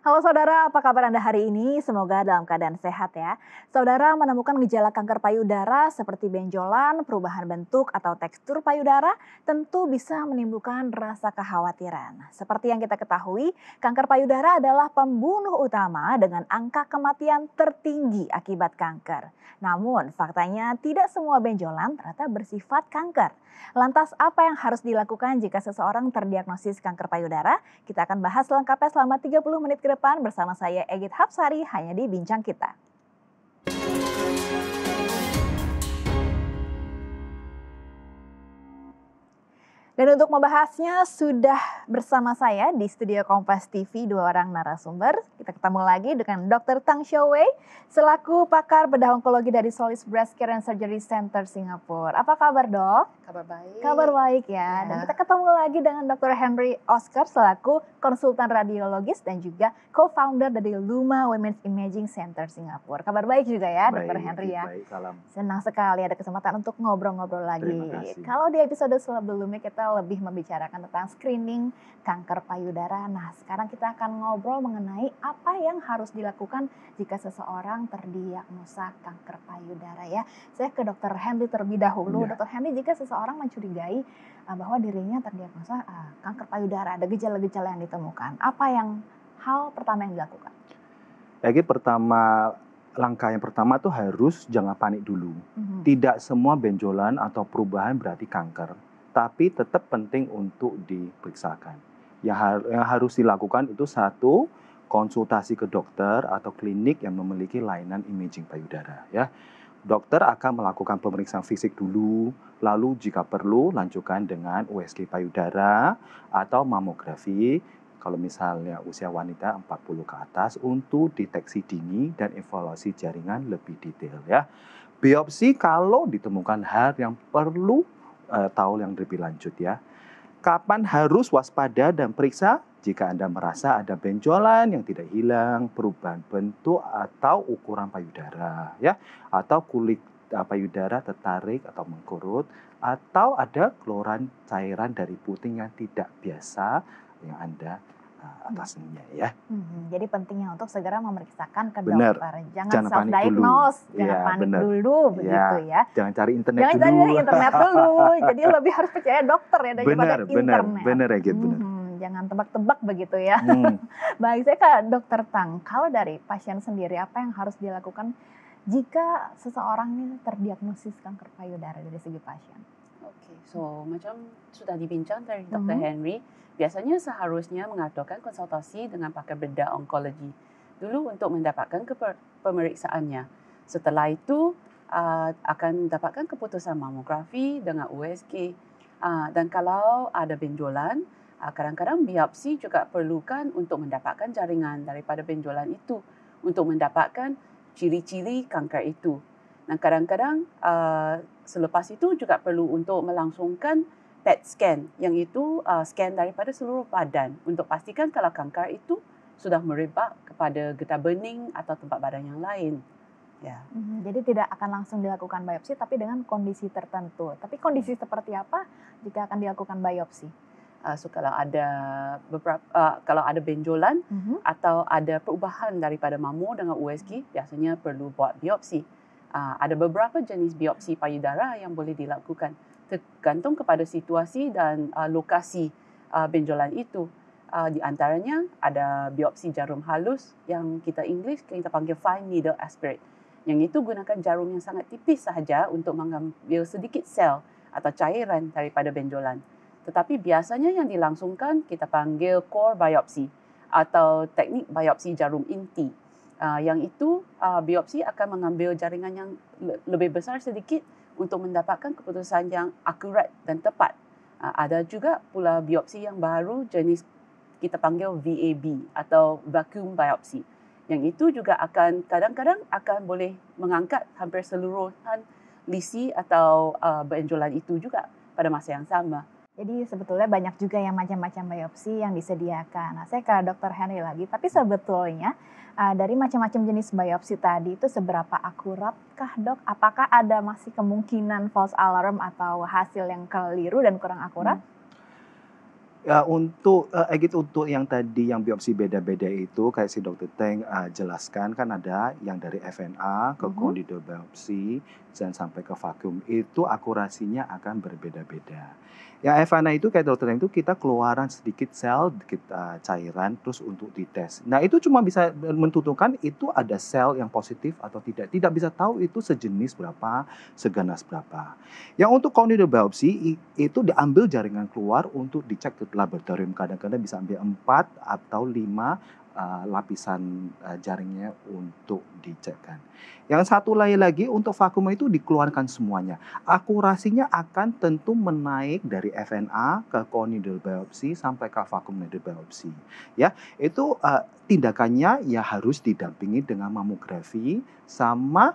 Halo saudara, apa kabar Anda hari ini? Semoga dalam keadaan sehat ya. Saudara menemukan gejala kanker payudara seperti benjolan, perubahan bentuk atau tekstur payudara tentu bisa menimbulkan rasa kekhawatiran. Seperti yang kita ketahui, kanker payudara adalah pembunuh utama dengan angka kematian tertinggi akibat kanker. Namun faktanya tidak semua benjolan ternyata bersifat kanker. Lantas apa yang harus dilakukan jika seseorang terdiagnosis kanker payudara? Kita akan bahas lengkapnya selama 30 menit ke depan bersama saya Egit Hapsari hanya di Bincang Kita. Dan untuk membahasnya sudah bersama saya di studio Kompas TV dua orang narasumber. Kita ketemu lagi dengan Dr. Tang Xiao Wei selaku pakar bedah onkologi dari Solis Breast Care and Surgery Center Singapura. Apa kabar dok? Kabar baik. Kabar baik ya. Dan kita ketemu lagi dengan Dr. Henry Oscar selaku konsultan radiologis dan juga co-founder dari Luma Women's Imaging Center Singapura. Kabar baik juga ya Dr. Henry ya. Baik, salam. Senang sekali ada kesempatan untuk ngobrol-ngobrol lagi. Kalau di episode sebelumnya kita lebih membicarakan tentang screening kanker payudara. Nah, sekarang kita akan ngobrol mengenai apa yang harus dilakukan jika seseorang terdiagnosa kanker payudara ya. Saya ke Dr. Henry terlebih dahulu. Ya. Dr. Henry, jika seseorang mencurigai bahwa dirinya terdiagnosa kanker payudara, ada gejala-gejala yang ditemukan, apa yang hal pertama yang dilakukan? Jadi langkah yang pertama tuh harus jangan panik dulu. Tidak semua benjolan atau perubahan berarti kanker. Tapi tetap penting untuk diperiksakan. Yang harus dilakukan itu satu, konsultasi ke dokter atau klinik yang memiliki layanan imaging payudara. Ya, dokter akan melakukan pemeriksaan fisik dulu, lalu jika perlu lanjutkan dengan USG payudara atau mamografi. Kalau misalnya usia wanita 40 ke atas untuk deteksi dini dan evaluasi jaringan lebih detail ya. Biopsi kalau ditemukan hal yang perlu tahu yang lebih lanjut ya. Kapan harus waspada dan periksa? Jika Anda merasa ada benjolan yang tidak hilang, perubahan bentuk atau ukuran payudara ya, atau kulit payudara tertarik atau mengkerut, atau ada keluaran cairan dari puting yang tidak biasa yang Anda atasnya ya. Jadi pentingnya untuk segera memeriksakan ke Benar. dokter. Jangan self-diagnose, jangan panik dulu begitu ya. Jangan cari internet dulu. Jangan cari internet dulu. Jadi lebih harus percaya dokter ya daripada internet. Benar ya gitu. Jangan tebak-tebak begitu ya. Baik, saya ke Dokter Tang. Kalau dari pasien sendiri apa yang harus dilakukan jika seseorang ini terdiagnosis kanker payudara dari segi pasien? Oke, so macam sudah dibincang dari Dr. Henry, biasanya seharusnya mengadakan konsultasi dengan pakar bedah onkologi dulu untuk mendapatkan pemeriksaannya. Setelah itu akan mendapatkan keputusan mamografi dengan USG. Dan kalau ada benjolan, kadang-kadang biopsi juga perlukan untuk mendapatkan jaringan daripada benjolan itu untuk mendapatkan ciri-ciri kanker itu. Dan kadang-kadang selepas itu juga perlu untuk melangsungkan PET scan, yang itu scan daripada seluruh badan untuk pastikan kalau kanker itu sudah merebak kepada getah bening atau tempat badan yang lain. Ya. Jadi tidak akan langsung dilakukan biopsi, tapi dengan kondisi tertentu. Tapi kondisi seperti apa jika akan dilakukan biopsi? So kalau ada benjolan atau ada perubahan daripada mamo dengan USG, biasanya perlu buat biopsi. Ada beberapa jenis biopsi payudara yang boleh dilakukan tergantung kepada situasi dan lokasi benjolan itu. Di antaranya ada biopsi jarum halus yang kita panggil fine needle aspirate. Yang itu gunakan jarum yang sangat tipis sahaja untuk mengambil sedikit sel atau cairan daripada benjolan. Tetapi biasanya yang dilangsungkan kita panggil core biopsi atau teknik biopsi jarum inti. Yang itu biopsi akan mengambil jaringan yang lebih besar sedikit untuk mendapatkan keputusan yang akurat dan tepat. Ada juga pula biopsi yang baru jenis kita panggil VAB atau vacuum biopsi. Yang itu juga akan kadang-kadang akan boleh mengangkat hampir seluruhan lisi atau benjolan itu juga pada masa yang sama. Jadi sebetulnya banyak juga yang macam-macam biopsi yang disediakan. Nah, saya ke Dr. Henry lagi, tapi sebetulnya dari macam-macam jenis biopsi tadi itu seberapa akuratkah dok? Apakah ada masih kemungkinan false alarm atau hasil yang keliru dan kurang akurat? Ya, untuk yang tadi yang biopsi beda-beda itu kayak si Dokter Teng jelaskan kan ada yang dari FNA ke Mhm. conidal biopsi dan sampai ke vakum itu akurasinya akan berbeda-beda. Yang FNA itu kayak Dokter Teng itu kita keluaran sedikit sel, kita cairan terus untuk dites. Nah, itu cuma bisa menentukan itu ada sel yang positif atau tidak. Tidak bisa tahu itu sejenis berapa, seganas berapa. Yang untuk conidal biopsi itu diambil jaringan keluar untuk dicek ke laboratorium. Kadang-kadang bisa ambil 4 atau 5 lapisan jaringnya untuk dicekkan. Yang satu lagi untuk vakum itu dikeluarkan semuanya. Akurasinya akan tentu menaik dari FNA ke conidal biopsi sampai ke vakum needle biopsi. Ya, itu tindakannya ya harus didampingi dengan mamografi sama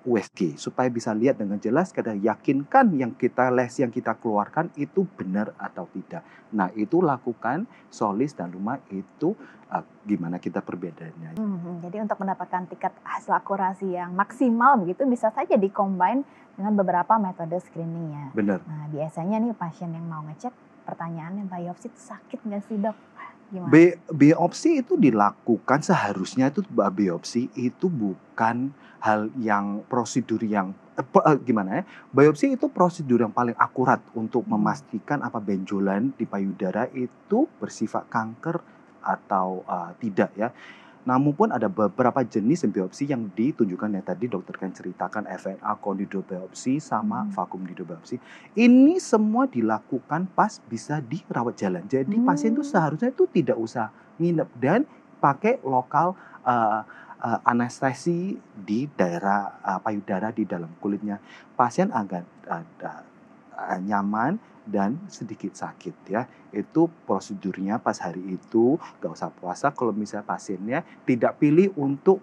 USG supaya bisa lihat dengan jelas kita yakinkan yang kita keluarkan itu benar atau tidak. Nah, itu lakukan solis dan luma itu gimana kita perbedaannya. Jadi untuk mendapatkan tingkat hasil akurasi yang maksimal begitu bisa saja di-combine dengan beberapa metode screening-nya. Benar. Nah, biasanya nih pasien yang mau ngecek pertanyaannya biopsi itu sakit nggak sih, Dok? Gimana? Biopsi itu dilakukan seharusnya itu biopsi itu bukan hal yang prosedur yang gimana ya? Biopsi itu prosedur yang paling akurat untuk memastikan apa benjolan di payudara itu bersifat kanker atau tidak ya. Namun pun ada beberapa jenis biopsi yang ditunjukkan yang tadi dokter kan ceritakan FNA, conidal biopsi sama vakum needle biopsi. Ini semua dilakukan pas bisa dirawat jalan. Jadi pasien itu seharusnya itu tidak usah nginep dan pakai lokal anestesi di daerah payudara di dalam kulitnya. Pasien agar nyaman dan sedikit sakit ya. Itu prosedurnya pas hari itu, gak usah puasa kalau misalnya pasiennya tidak pilih untuk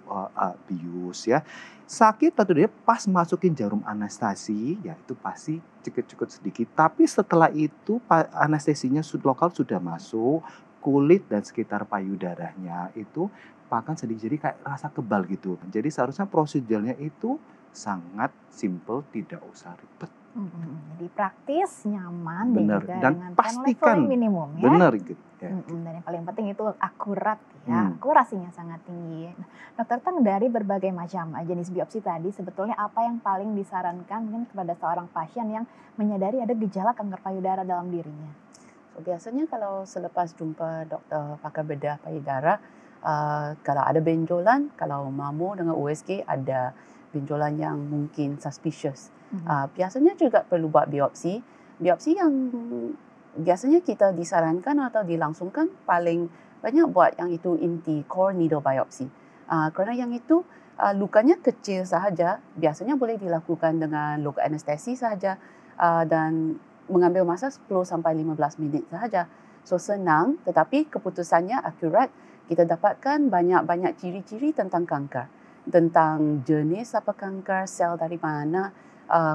bius ya. Sakit atau dia pas masukin jarum anestesi ya itu pasti cukup sedikit. Tapi setelah itu anestesinya lokal sudah masuk, kulit dan sekitar payudaranya itu bahkan sedikit jadi kayak rasa kebal gitu. Jadi seharusnya prosedurnya itu sangat simple, tidak usah ribet. Jadi praktis, nyaman, Benar. dan juga Dan dengan pain pastikan level yang minimum ya. benar gitu ya. Dan yang paling penting itu akurat ya, akurasinya sangat tinggi. Nah, Dokter Tang dari berbagai macam jenis biopsi tadi sebetulnya apa yang paling disarankan mungkin kepada seorang pasien yang menyadari ada gejala kanker payudara dalam dirinya? Biasanya kalau selepas jumpa dokter pakar bedah payudara, kalau ada benjolan, kalau mamu dengan USG ada benjolan yang mungkin suspicious. Biasanya juga perlu buat biopsi. Biopsi yang biasanya kita disarankan atau dilangsungkan paling banyak buat yang itu inti core needle biopsy. Kerana yang itu lukanya kecil sahaja, biasanya boleh dilakukan dengan local anestesi sahaja dan mengambil masa 10 sampai 15 minit sahaja. So senang tetapi keputusannya akurat. Kita dapatkan banyak-banyak ciri-ciri tentang kanker. Tentang jenis apa kanker, sel dari mana.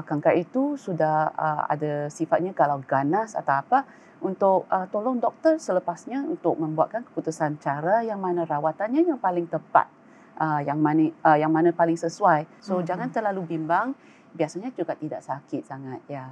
Kanker itu sudah ada sifatnya kalau ganas atau apa. Untuk tolong doktor selepasnya untuk membuatkan keputusan cara yang mana rawatannya yang paling tepat. Yang mana paling sesuai. So jangan terlalu bimbang. Biasanya juga tidak sakit sangat ya.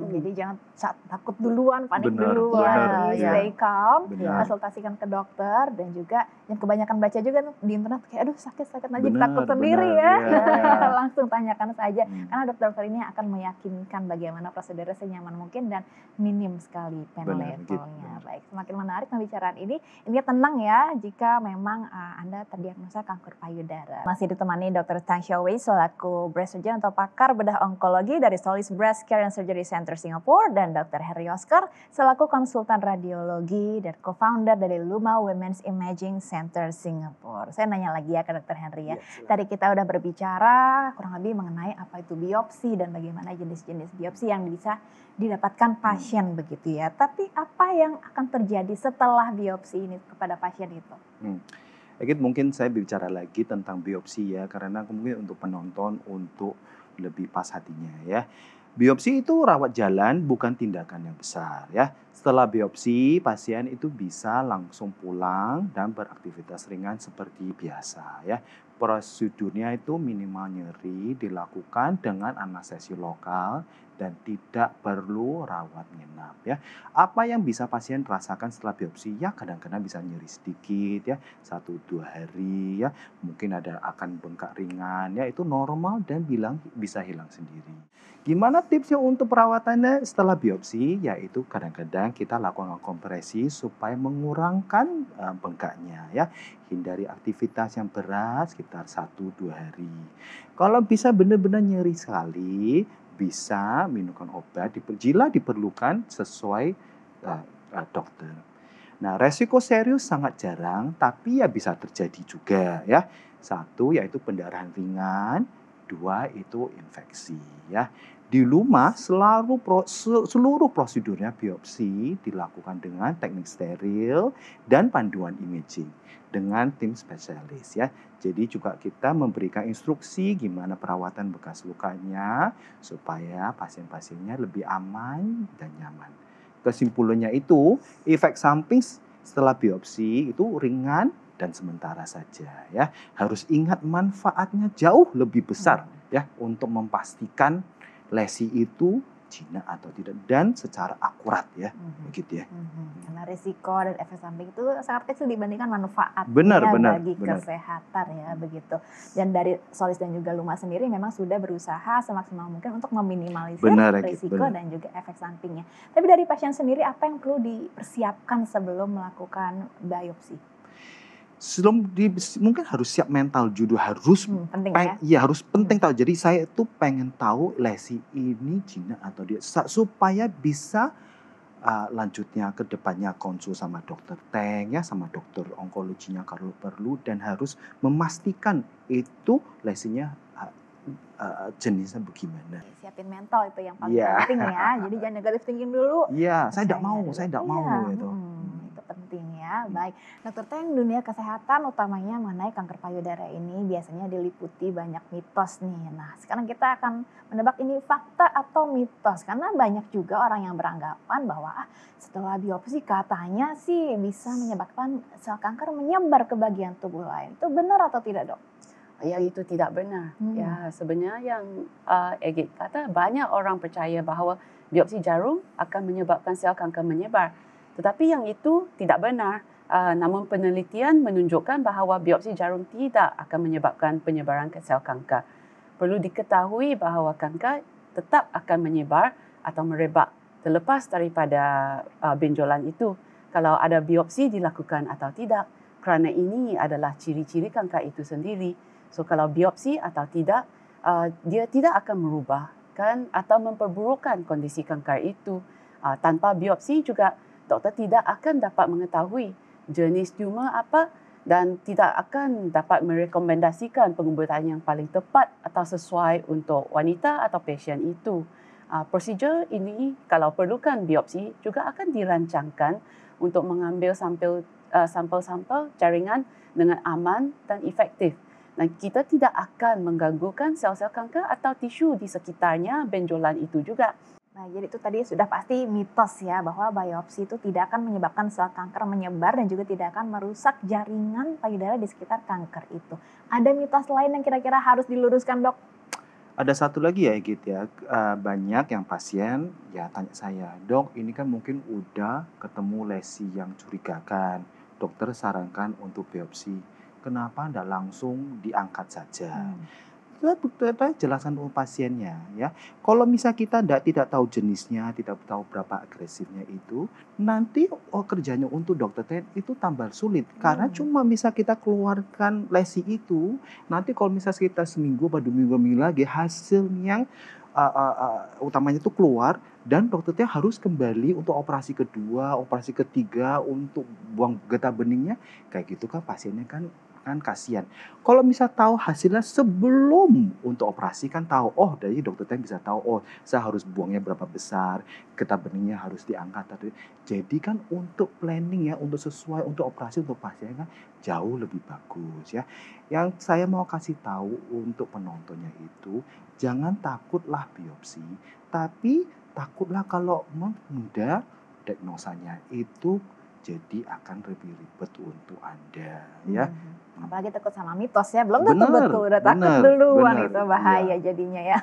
Jadi jangan takut duluan, panik Benar, duluan, benar, stay calm, benar. konsultasikan ke dokter dan juga yang kebanyakan baca juga di internet kayak aduh sakit nanti Benar, takut sendiri benar, ya. ya. Langsung tanyakan saja karena dokter ini akan meyakinkan bagaimana prosedurnya senyaman mungkin dan minim sekali pain Benar, levelnya. gitu. Baik, semakin menarik pembicaraan ini. Intinya tenang ya jika memang Anda terdiagnosa kanker payudara. Masih ditemani Dr. Tang Xiaowei selaku breast surgeon atau pakar bedah onkologi dari Solis Breast Care and Surgery Center Singapore dan Dr. Harry Oscar selaku konsultan radiologi dan co-founder dari Luma Women's Imaging Center Singapore. Saya nanya lagi ya ke Dr. Henry ya. Tadi kita udah berbicara kurang lebih mengenai apa itu biopsi dan bagaimana jenis-jenis biopsi yang bisa didapatkan pasien begitu ya. Tapi apa yang akan terjadi setelah biopsi ini kepada pasien itu? Mungkin saya bicara lagi tentang biopsi ya, karena mungkin untuk penonton untuk lebih pas hatinya ya. Biopsi itu rawat jalan, bukan tindakan yang besar ya. Setelah biopsi, pasien itu bisa langsung pulang dan beraktivitas ringan seperti biasa ya. Prosedurnya itu minimal nyeri dilakukan dengan anestesi lokal dan tidak perlu rawat nginap ya. Apa yang bisa pasien rasakan setelah biopsi? Ya kadang-kadang bisa nyeri sedikit ya, 1-2 hari ya. Mungkin ada akan bengkak ringan ya, itu normal dan bisa hilang sendiri. Gimana tipsnya untuk perawatannya setelah biopsi? Yaitu kadang-kadang kita lakukan kompresi supaya mengurangkan bengkaknya ya. Hindari aktivitas yang berat sekitar 1-2 hari. Kalau bisa benar-benar nyeri sekali, bisa minumkan obat jika diperlukan sesuai dokter. Nah, resiko serius sangat jarang, tapi ya bisa terjadi juga ya. 1 yaitu pendarahan ringan, 2 itu infeksi ya. Di rumah seluruh prosedurnya biopsi dilakukan dengan teknik steril dan panduan imaging dengan tim spesialis ya. Jadi juga kita memberikan instruksi gimana perawatan bekas lukanya supaya pasien-pasiennya lebih aman dan nyaman. Kesimpulannya itu, efek samping setelah biopsi itu ringan dan sementara saja ya. Harus ingat manfaatnya jauh lebih besar ya untuk memastikan lesi itu jinak atau tidak dan secara akurat ya. Begitu ya. Karena risiko dan efek samping itu sangat kecil dibandingkan manfaatnya Benar. kesehatan ya begitu. Dan dari Solis dan juga Luma sendiri memang sudah berusaha semaksimal mungkin untuk meminimalisir risiko dan juga efek sampingnya. Tapi dari pasien sendiri apa yang perlu dipersiapkan sebelum melakukan biopsi? Mungkin harus siap mental juga harus penting harus penting tahu. Jadi saya tuh pengen tahu lesi ini jinak atau dia supaya bisa lanjutnya ke depannya konsul sama dokter Teng ya, sama dokter onkologinya kalau perlu, dan harus memastikan itu lesinya jenisnya bagaimana. Siapin mental itu yang paling penting ya. Jadi jangan negatif thinking dulu. Iya, saya tidak mau gitu. Itu penting ya. Baik, Dokter Teng, dunia kesehatan utamanya mengenai kanker payudara ini biasanya diliputi banyak mitos nih. Nah, sekarang kita akan menebak ini fakta atau mitos, karena banyak juga orang yang beranggapan bahwa setelah biopsi katanya sih bisa menyebabkan sel kanker menyebar ke bagian tubuh lain. Itu benar atau tidak, Dok? Yang itu tidak benar. Ya, sebenarnya yang Egit kata, banyak orang percaya bahawa biopsi jarum akan menyebabkan sel kanker menyebar. Tetapi yang itu tidak benar. Namun penelitian menunjukkan bahawa biopsi jarum tidak akan menyebabkan penyebaran ke sel kanker. Perlu diketahui bahawa kanker tetap akan menyebar atau merebak terlepas daripada benjolan itu, kalau ada biopsi dilakukan atau tidak. Kerana ini adalah ciri-ciri kanker itu sendiri. So kalau biopsi atau tidak, dia tidak akan merubahkan atau memperburukkan kondisi kanker itu. Tanpa biopsi juga doktor tidak akan dapat mengetahui jenis tumor apa dan tidak akan dapat merekomendasikan pengobatan yang paling tepat atau sesuai untuk wanita atau pasien itu. Prosedur ini kalau perlukan biopsi juga akan dirancangkan untuk mengambil sampel-sampel jaringan dengan aman dan efektif. Dan kita tidak akan mengganggukan sel-sel kanker atau tisu di sekitarnya benjolan itu juga. Nah, jadi itu tadi sudah pasti mitos ya, bahwa biopsi itu tidak akan menyebabkan sel kanker menyebar dan juga tidak akan merusak jaringan payudara di sekitar kanker itu. Ada mitos lain yang kira-kira harus diluruskan, Dok? Ada satu lagi ya gitu ya, banyak yang pasien ya tanya saya, Dok ini kan mungkin udah ketemu lesi yang curigakan, dokter sarankan untuk biopsi. Kenapa tidak langsung diangkat saja? Dokter jelaskan untuk pasiennya ya. Kalau misal kita tidak tahu jenisnya, tidak tahu berapa agresifnya itu, nanti kerjanya untuk dokter Teng itu tambah sulit. Karena cuma misal kita keluarkan lesi itu, nanti kalau misal kita seminggu atau 2 minggu lagi hasil yang utamanya itu keluar, dan dokter Teng harus kembali untuk operasi kedua, operasi ketiga untuk buang getah beningnya, kayak gitu kan pasiennya kan kasihan. Kalau misal tahu hasilnya sebelum untuk operasi kan tahu, dari dokter Teng bisa tahu, saya harus buangnya berapa besar, getah beningnya harus diangkat. Jadi kan untuk planning ya, untuk sesuai untuk operasi untuk pasien kan jauh lebih bagus ya. Yang saya mau kasih tahu untuk penontonnya itu, jangan takutlah biopsi, tapi takutlah kalau menunda diagnosanya itu jadi akan lebih ribet untuk Anda, ya. Apalagi takut sama mitos ya, belum tentu Bener, betul, udah takut bener, duluan, bener, itu bahaya iya. jadinya ya.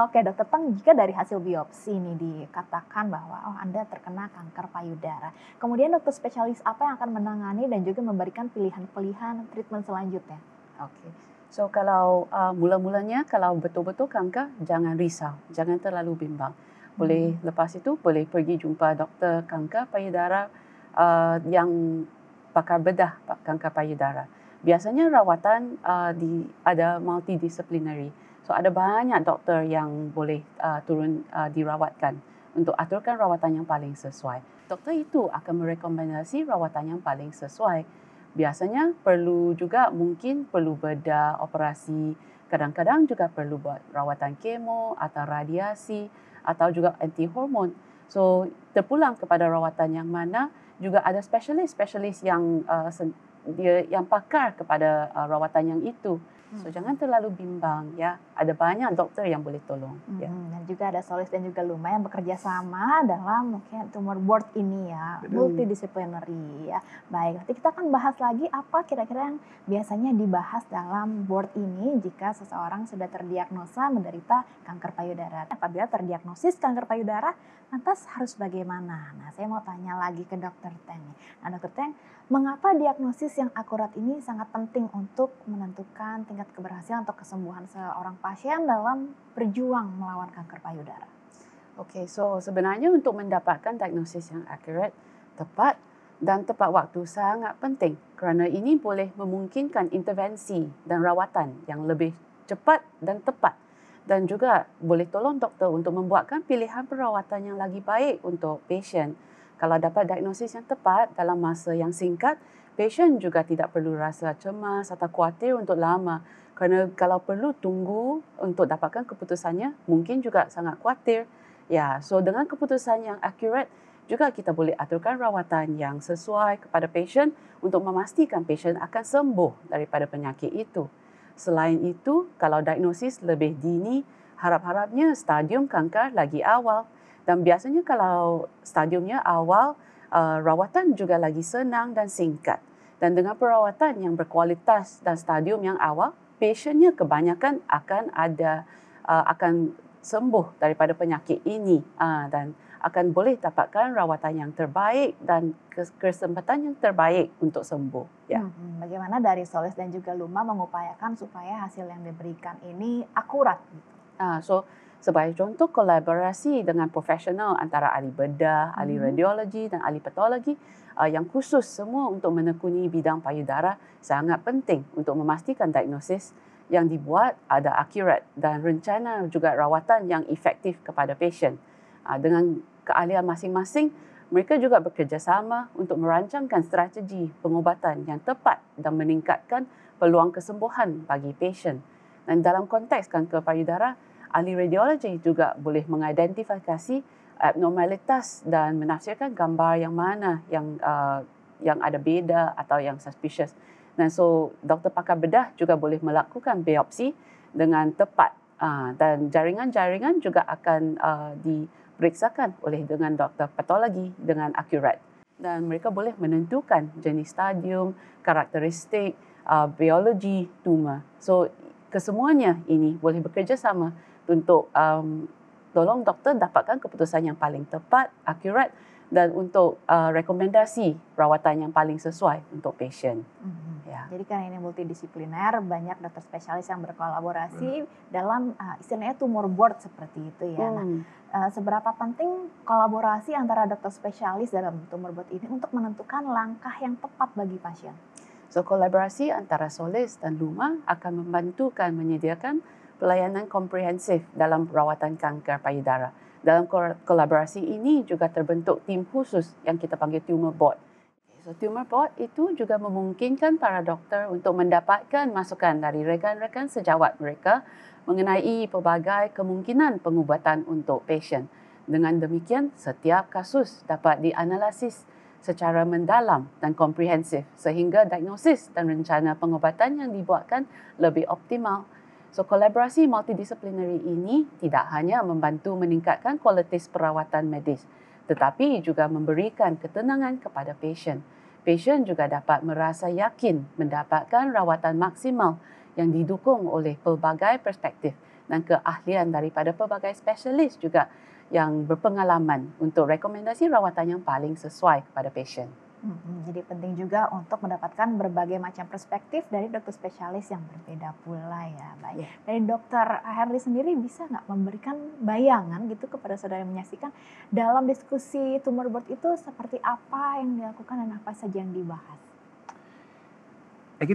Oke Dokter Teng, jika dari hasil biopsi ini dikatakan bahwa Anda terkena kanker payudara, kemudian dokter spesialis apa yang akan menangani dan juga memberikan pilihan-pilihan treatment selanjutnya? Oke. So kalau mula-mulanya kalau betul-betul kanker, jangan risau, jangan terlalu bimbang. Boleh lepas itu boleh pergi jumpa doktor kanker payudara yang pakar bedah kanker payudara. Biasanya rawatan ada multidisciplinary. So ada banyak doktor yang boleh turun dirawatkan untuk aturkan rawatan yang paling sesuai. Doktor itu akan merekomendasi rawatan yang paling sesuai. Biasanya mungkin perlu bedah operasi, kadang-kadang juga perlu buat rawatan kemo atau radiasi atau juga anti hormon. So terpulang kepada rawatan yang mana, juga ada spesialis yang yang pakar kepada rawatan yang itu. So jangan terlalu bimbang ya. Ada banyak dokter yang boleh tolong. Ya. Dan juga ada Solis dan juga Luma yang bekerja sama dalam mungkin tumor board ini ya, multidisciplinary ya. Baik, nanti kita akan bahas lagi apa kira-kira yang biasanya dibahas dalam board ini jika seseorang sudah terdiagnosa menderita kanker payudara. Apabila terdiagnosis kanker payudara, lantas harus bagaimana? Nah, saya mau tanya lagi ke Dokter Teng. Nah, Dokter Teng, mengapa diagnosis yang akurat ini sangat penting untuk menentukan tingkat keberhasilan atau kesembuhan seorang pasien dalam berjuang melawan kanker payudara? Oke, so sebenarnya untuk mendapatkan diagnosis yang akurat, tepat dan tepat waktu sangat penting kerana ini boleh memungkinkan intervensi dan rawatan yang lebih cepat dan tepat, dan juga boleh tolong doktor untuk membuatkan pilihan perawatan yang lagi baik untuk pasien. Kalau dapat diagnosis yang tepat dalam masa yang singkat, pasien juga tidak perlu rasa cemas atau khawatir untuk lama. Kerana kalau perlu tunggu untuk dapatkan keputusannya, mungkin juga sangat khawatir. Ya, so dengan keputusan yang akurat, juga kita boleh aturkan rawatan yang sesuai kepada pasien untuk memastikan pasien akan sembuh daripada penyakit itu. Selain itu, kalau diagnosis lebih dini, harap-harapnya stadium kanker lagi awal. Dan biasanya kalau stadiumnya awal, rawatan juga lagi senang dan singkat. Dan dengan perawatan yang berkualitas dan stadium yang awal, pasiennya kebanyakan akan sembuh daripada penyakit ini dan akan boleh dapatkan rawatan yang terbaik dan kesempatan yang terbaik untuk sembuh. Ya. Bagaimana dari Solis dan juga Luma mengupayakan supaya hasil yang diberikan ini akurat? So sebagai contoh, kolaborasi dengan profesional antara ahli bedah, ahli radiologi dan ahli patologi yang khusus semua untuk menekuni bidang payudara sangat penting untuk memastikan diagnosis yang dibuat ada akurat dan rencana juga rawatan yang efektif kepada pasien. Dengan keahlian masing-masing, mereka juga bekerjasama untuk merancangkan strategi pengubatan yang tepat dan meningkatkan peluang kesembuhan bagi pasien. Dan dalam konteks kanker payudara, ahli radiologi juga boleh mengidentifikasi abnormalitas dan menafsirkan gambar yang mana yang ada beza atau yang suspicious. Dan so doktor pakar bedah juga boleh melakukan biopsi dengan tepat dan jaringan-jaringan juga akan diperiksakan dengan doktor patologi dengan akurat. Dan mereka boleh menentukan jenis stadium, karakteristik, biologi tumor. So kesemuanya ini boleh bekerjasama untuk tolong doktor dapatkan keputusan yang paling tepat, akurat dan untuk rekomendasi rawatan yang paling sesuai untuk pasien. Ya. Jadi kan ini multidisipliner, banyak dokter spesialis yang berkolaborasi dalam istilahnya tumor board seperti itu ya. Nah, seberapa penting kolaborasi antara dokter spesialis dalam tumor board ini untuk menentukan langkah yang tepat bagi pasien? So kolaborasi antara Solis dan Luma akan membantukan menyediakan pelayanan komprehensif dalam perawatan kanker payudara. Dalam kolaborasi ini juga terbentuk tim khusus yang kita panggil tumor board. So tumor board itu juga memungkinkan para doktor untuk mendapatkan masukan dari rekan-rekan sejawat mereka mengenai pelbagai kemungkinan pengubatan untuk pasien. Dengan demikian, setiap kasus dapat dianalisis secara mendalam dan komprehensif sehingga diagnosis dan rencana pengubatan yang dibuatkan lebih optimal. So, kolaborasi multidisciplinary ini tidak hanya membantu meningkatkan kualitas perawatan medis, tetapi juga memberikan ketenangan kepada pasien. Pasien juga dapat merasa yakin mendapatkan rawatan maksimal yang didukung oleh pelbagai perspektif dan keahlian daripada pelbagai spesialis juga yang berpengalaman untuk rekomendasi rawatan yang paling sesuai kepada pasien. Jadi penting juga untuk mendapatkan berbagai macam perspektif dari dokter spesialis yang berbeda pula ya. Baik. Dari dokter Herli sendiri bisa nggak memberikan bayangan gitu kepada saudara yang menyaksikan dalam diskusi tumor board itu seperti apa yang dilakukan dan apa saja yang dibahas?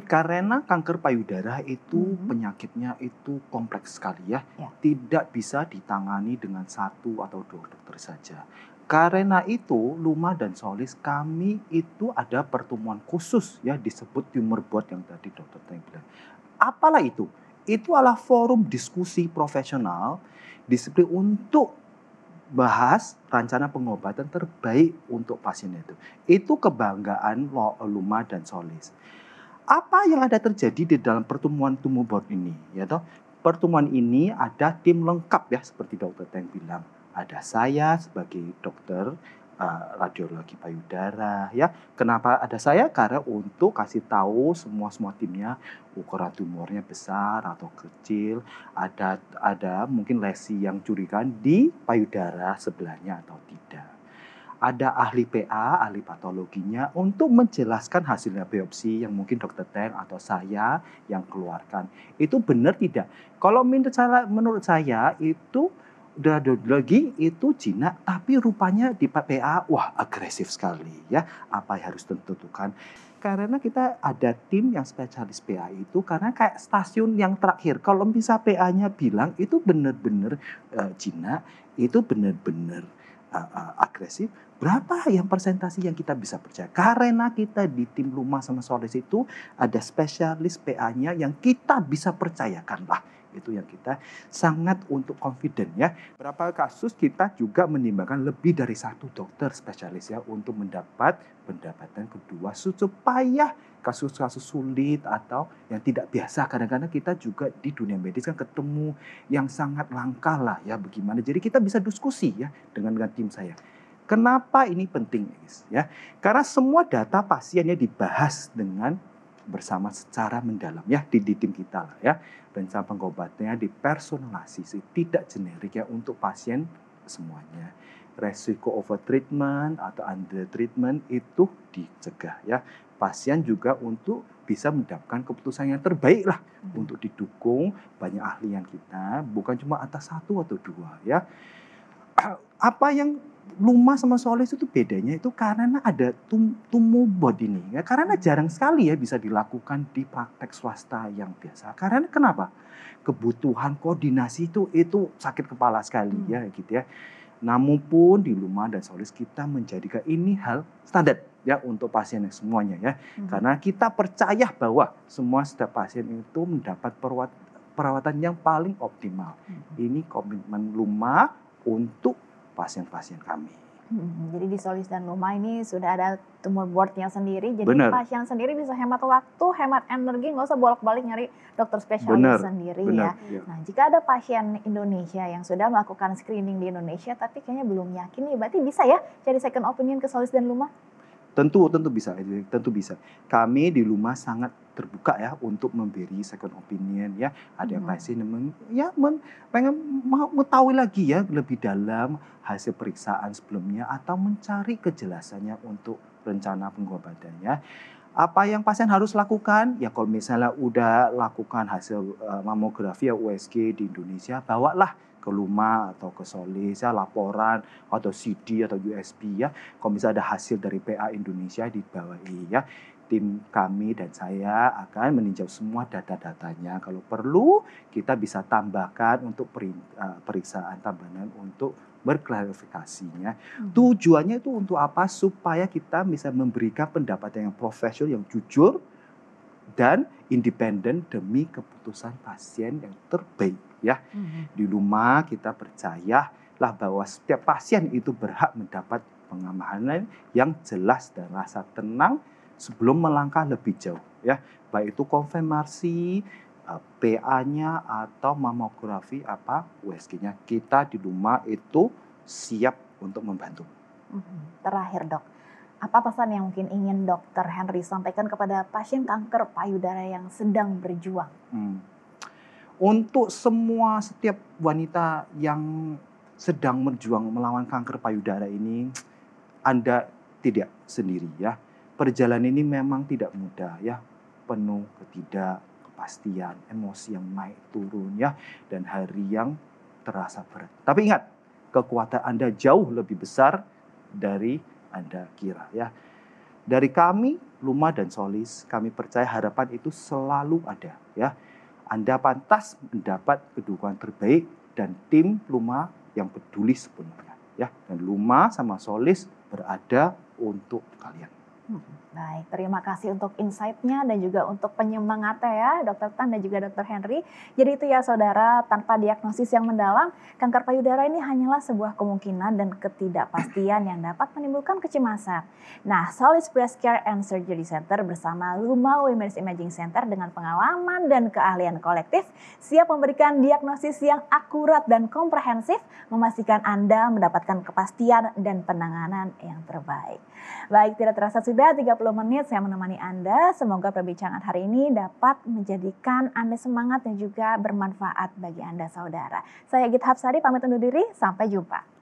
Karena kanker payudara itu penyakitnya itu kompleks sekali ya. Tidak bisa ditangani dengan satu atau dua dokter saja. Karena itu Luma dan Solis kami itu ada pertemuan khusus ya disebut tumor board yang tadi Dokter Teng bilang. Apalah itu? Itu adalah forum diskusi profesional disiplin untuk bahas rencana pengobatan terbaik untuk pasien itu. Itu kebanggaan Luma dan Solis. Apa yang ada terjadi di dalam pertemuan tumor board ini? Ya toh, pertemuan ini ada tim lengkap ya seperti Dokter Teng bilang. Ada saya sebagai dokter radiologi payudara ya. Kenapa ada saya? Karena untuk kasih tahu semua timnya ukuran tumornya besar atau kecil, ada mungkin lesi yang curigaan di payudara sebelahnya atau tidak. Ada ahli PA, ahli patologinya untuk menjelaskan hasilnya biopsi yang mungkin Dokter Teng atau saya yang keluarkan. Itu benar tidak? Kalau menurut saya itu radiologi itu jinak, tapi rupanya di PA wah agresif sekali ya. Apa yang harus ditentukan? Karena kita ada tim yang spesialis PA itu karena kayak stasiun yang terakhir. Kalau bisa PA-nya bilang itu benar-benar jinak, itu benar-benar agresif, berapa yang persentase yang kita bisa percaya? Karena kita di tim Luma sama Solis itu ada spesialis PA-nya yang kita bisa percayakan lah. Itu yang kita sangat untuk confident ya. Berapa kasus kita juga menimbangkan lebih dari satu dokter spesialis ya untuk mendapat pendapatan kedua supaya kasus-kasus sulit atau yang tidak biasa. Kadang-kadang kita juga di dunia medis kan ketemu yang sangat langka lah ya bagaimana. Jadi kita bisa diskusi ya dengan tim saya. Kenapa ini penting guys ya? Karena semua data pasiennya dibahas dengan bersama secara mendalam ya di tim kita lah ya. Rencana pengobatannya dipersonalisasi, tidak generik ya untuk pasien semuanya. Resiko overtreatment atau undertreatment itu dicegah ya. Pasien juga untuk bisa mendapatkan keputusan yang terbaik lah untuk didukung banyak ahli yang kita, bukan cuma atas satu atau dua ya. Apa yang Luma sama Solis itu bedanya itu karena ada tumor board ini ya, karena jarang sekali ya bisa dilakukan di praktek swasta yang biasa. Karena kenapa? Kebutuhan koordinasi itu sakit kepala sekali ya gitu ya. Namun pun di Luma dan Solis kita menjadikan ini hal standar ya untuk pasien yang semuanya ya. Karena kita percaya bahwa semua setiap pasien itu mendapat perawatan yang paling optimal. Ini komitmen Luma untuk pasien-pasien kami. Jadi di Solis dan Luma ini sudah ada tumor boardnya sendiri. Jadi Bener. pasien sendiri bisa hemat waktu, hemat energi, nggak usah bolak-balik nyari dokter spesialis sendiri ya. Nah, jika ada pasien Indonesia yang sudah melakukan screening di Indonesia, tapi kayaknya belum yakin nih, berarti bisa ya cari second opinion ke Solis dan Luma? Tentu bisa. Kami di Luma sangat terbuka ya untuk memberi second opinion ya. Ada yang pasien pengen mengetahui lagi ya lebih dalam hasil periksaan sebelumnya atau mencari kejelasannya untuk rencana pengobatannya. Apa yang pasien harus lakukan? Ya kalau misalnya udah lakukan hasil mamografi ya USG di Indonesia, bawalah ke Luma atau ke Solis ya laporan atau CD atau USB ya. Kalau misalnya ada hasil dari PA Indonesia dibawahi ya. Tim kami dan saya akan meninjau semua data-datanya. Kalau perlu kita bisa tambahkan untuk periksaan tambahan untuk berklarifikasinya. Tujuannya itu untuk apa? Supaya kita bisa memberikan pendapat yang profesional, yang jujur dan independen demi keputusan pasien yang terbaik ya. Di Luma kita percayalah bahwa setiap pasien itu berhak mendapat pengamanan yang jelas dan rasa tenang sebelum melangkah lebih jauh ya. Baik itu konfirmasi PA-nya atau mamografi USG-nya. Kita di Luma itu siap untuk membantu. Terakhir dok, apa pesan yang mungkin ingin Dokter Henry sampaikan kepada pasien kanker payudara yang sedang berjuang? Untuk setiap wanita yang sedang berjuang melawan kanker payudara ini, Anda tidak sendiri ya. Perjalanan ini memang tidak mudah ya, penuh ketidakpastian, emosi yang naik turun ya, dan hari yang terasa berat. Tapi ingat, kekuatan Anda jauh lebih besar dari Anda kira ya. Dari kami, Luma dan Solis, kami percaya harapan itu selalu ada ya. Anda pantas mendapat kedudukan terbaik dan tim Luma yang peduli sepenuhnya ya. Dan Luma sama Solis berada untuk kalian. Baik, terima kasih untuk insight-nya dan juga untuk penyemangatnya ya Dokter Tan dan juga Dokter Henry. Jadi itu ya saudara, tanpa diagnosis yang mendalam, kanker payudara ini hanyalah sebuah kemungkinan dan ketidakpastian yang dapat menimbulkan kecemasan. Nah, Solis Breast Care and Surgery Center bersama Luma Women's Imaging Center dengan pengalaman dan keahlian kolektif siap memberikan diagnosis yang akurat dan komprehensif, memastikan Anda mendapatkan kepastian dan penanganan yang terbaik. Baik, tidak terasa sudah 30 menit saya menemani Anda. Semoga perbincangan hari ini dapat menjadikan Anda semangat dan juga bermanfaat bagi Anda saudara. Saya Git Hapsari pamit undur diri, sampai jumpa.